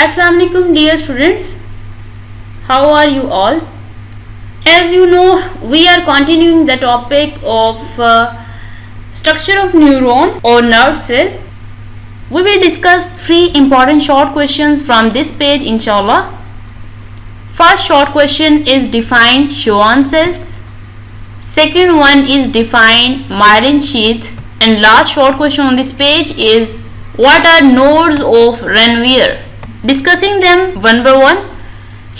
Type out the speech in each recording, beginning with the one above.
Assalamu alaikum dear students, how are you all? As you know, we are continuing the topic of structure of neuron or nerve cell. We will discuss 3 important short questions from this page inshallah. First short question is define Schwann cells. Second one is define myelin sheath, and last short question on this page is what are nodes of Ranvier. Discussing them one by one.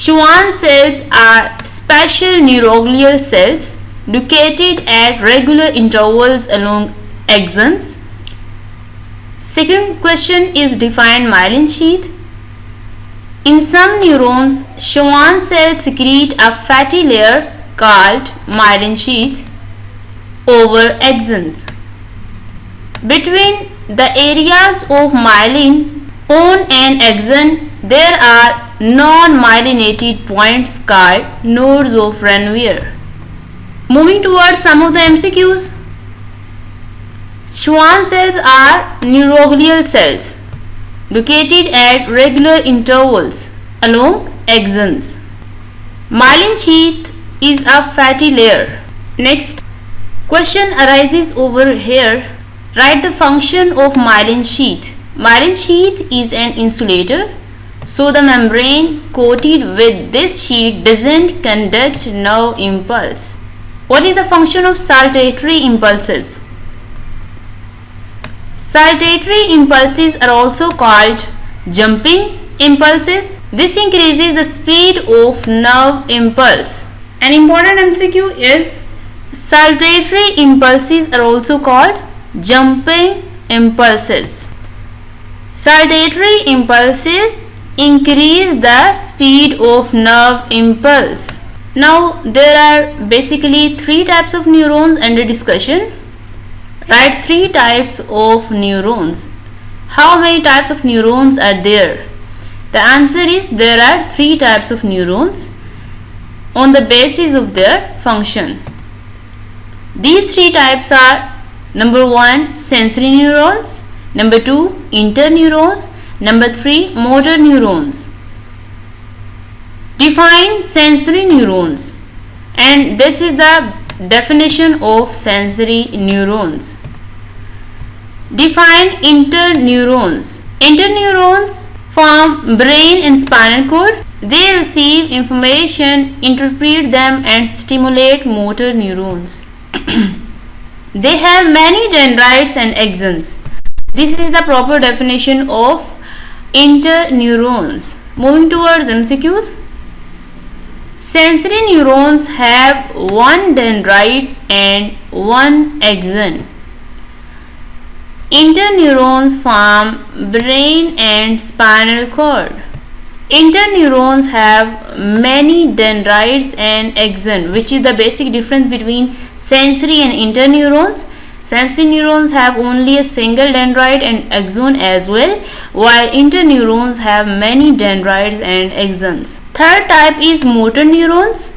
Schwann cells are special neuroglial cells located at regular intervals along axons. Second question is define myelin sheath. In some neurons, Schwann cells secrete a fatty layer called myelin sheath over axons. Between the areas of myelin on an axon, there are non-myelinated points called nodes of Ranvier. Moving towards some of the MCQs. Schwann cells are neuroglial cells located at regular intervals along axons. Myelin sheath is a fatty layer. Next question arises over here. Write the function of myelin sheath. Myelin sheath is an insulator, so the membrane coated with this sheath doesn't conduct nerve impulse. What is the function of saltatory impulses? Saltatory impulses are also called jumping impulses. This increases the speed of nerve impulse. An important MCQ is saltatory impulses are also called jumping impulses. Saltatory impulses increase the speed of nerve impulse. Now there are basically 3 types of neurons under discussion. Write 3 types of neurons. How many types of neurons are there? The answer is there are 3 types of neurons on the basis of their function. These 3 types are number 1 sensory neurons, number 2 interneurons, number 3 motor neurons. Define sensory neurons, and this is the definition of sensory neurons. Define interneurons. Interneurons form brain and spinal cord. They receive information, interpret them and stimulate motor neurons. They have many dendrites and axons. This is the proper definition of interneurons. Moving towards MCQs. Sensory neurons have 1 dendrite and 1 axon. Interneurons form brain and spinal cord. Interneurons have many dendrites and axon, which is the basic difference between sensory and interneurons. Sensory neurons have only a single dendrite and axon as well, while interneurons have many dendrites and axons. Third type is motor neurons.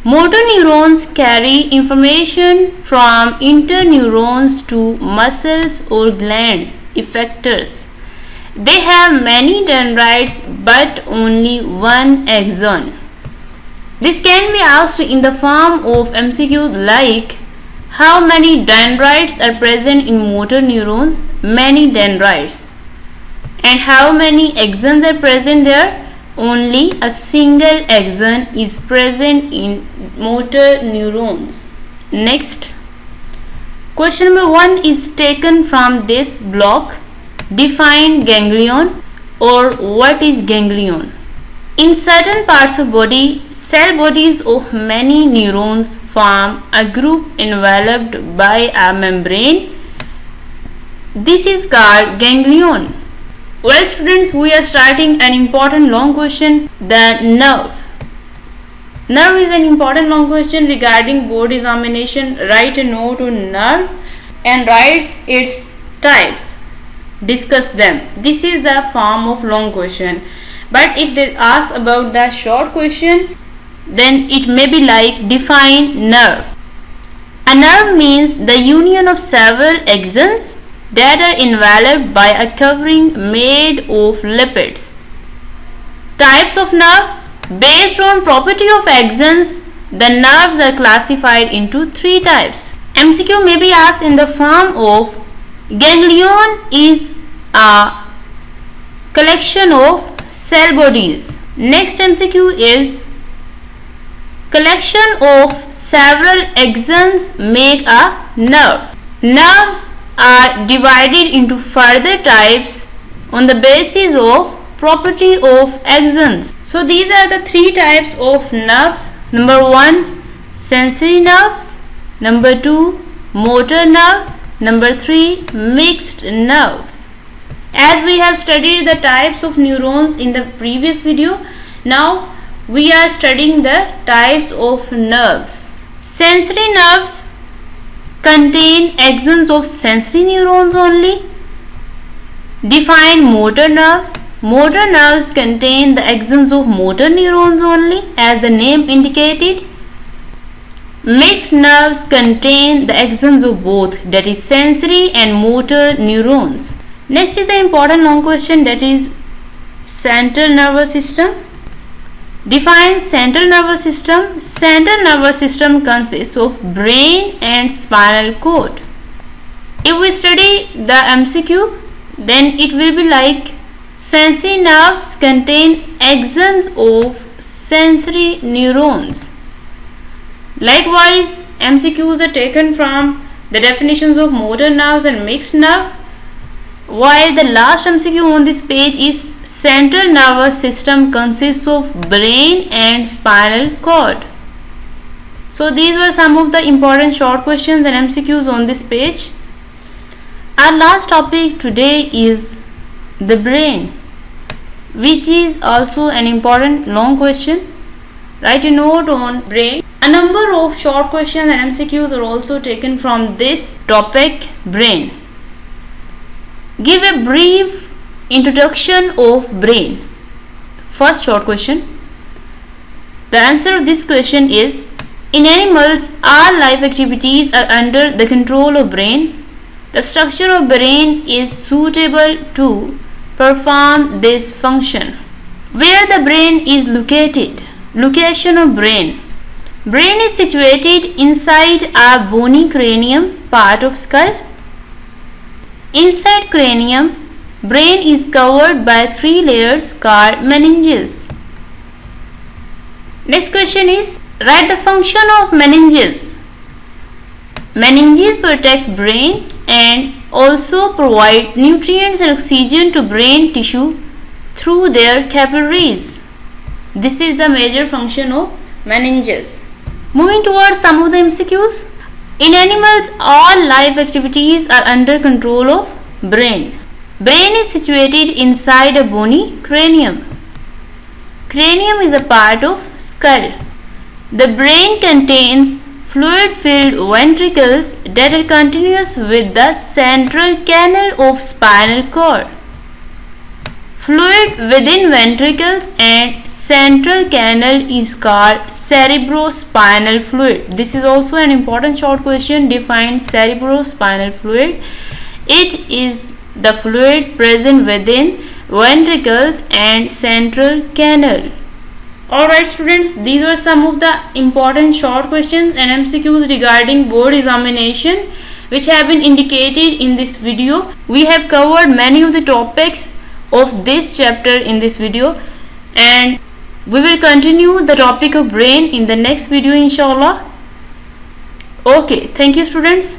Motor neurons carry information from interneurons to muscles or glands, effectors. They have many dendrites but only 1 axon. This can be asked in the form of MCQ like how many dendrites are present in motor neurons? Many dendrites. And how many axons are present there? Only a single axon is present in motor neurons. Next, question number 1 is taken from this block. Define ganglion, or what is ganglion? In certain parts of body, cell bodies of many neurons form a group enveloped by a membrane. This is called ganglion. Well students, we are starting an important long question, the nerve. Nerve is an important long question regarding board examination. Write a note on nerve and write its types. Discuss them. This is the form of long question. But if they ask about the short question, then it may be like define nerve. A nerve means the union of several axons that are enveloped by a covering made of lipids. Types of nerve. Based on property of axons, the nerves are classified into three types. MCQ may be asked in the form of ganglion is a collection of cell bodies. Next MCQ is collection of several axons make a nerve. Nerves are divided into further types on the basis of property of axons. So these are the three types of nerves. Number 1, sensory nerves. Number 2, motor nerves. Number 3, mixed nerves. As we have studied the types of neurons in the previous video, now we are studying the types of nerves. Sensory nerves contain axons of sensory neurons only. Define motor nerves. Motor nerves contain the axons of motor neurons only, as the name indicated. Mixed nerves contain the axons of both, that is sensory and motor neurons. Next is the important long question, that is central nervous system. Define central nervous system. Central nervous system consists of brain and spinal cord. If we study the MCQ, then it will be like sensory nerves contain axons of sensory neurons. Likewise, MCQs are taken from the definitions of motor nerves and mixed nerve, while the last MCQ on this page is central nervous system consists of brain and spinal cord. So these were some of the important short questions and MCQs on this page. Our last topic today is the brain, which is also an important long question. Write a note on brain. A number of short questions and MCQs are also taken from this topic, brain. Give a brief introduction of brain. First short question. The answer of this question is, in animals, all life activities are under the control of brain. The structure of brain is suitable to perform this function. Where the brain is located. Location of brain. Brain is situated inside a bony cranium part of skull. Inside cranium, brain is covered by 3 layers called meninges. Next question is, write the function of meninges. Meninges protect brain and also provide nutrients and oxygen to brain tissue through their capillaries. This is the major function of meninges. Moving towards some of the MCQs. In animals, all life activities are under control of brain. Brain is situated inside a bony cranium. Cranium is a part of skull. The brain contains fluid-filled ventricles that are continuous with the central canal of spinal cord. Fluid within ventricles and central canal is called cerebrospinal fluid. This is also an important short question. Define cerebrospinal fluid. It is the fluid present within ventricles and central canal. Alright students, these were some of the important short questions and MCQs regarding board examination which have been indicated in this video. We have covered many of the topics of this chapter in this video, and we will continue the topic of brain in the next video inshallah. Okay, thank you students.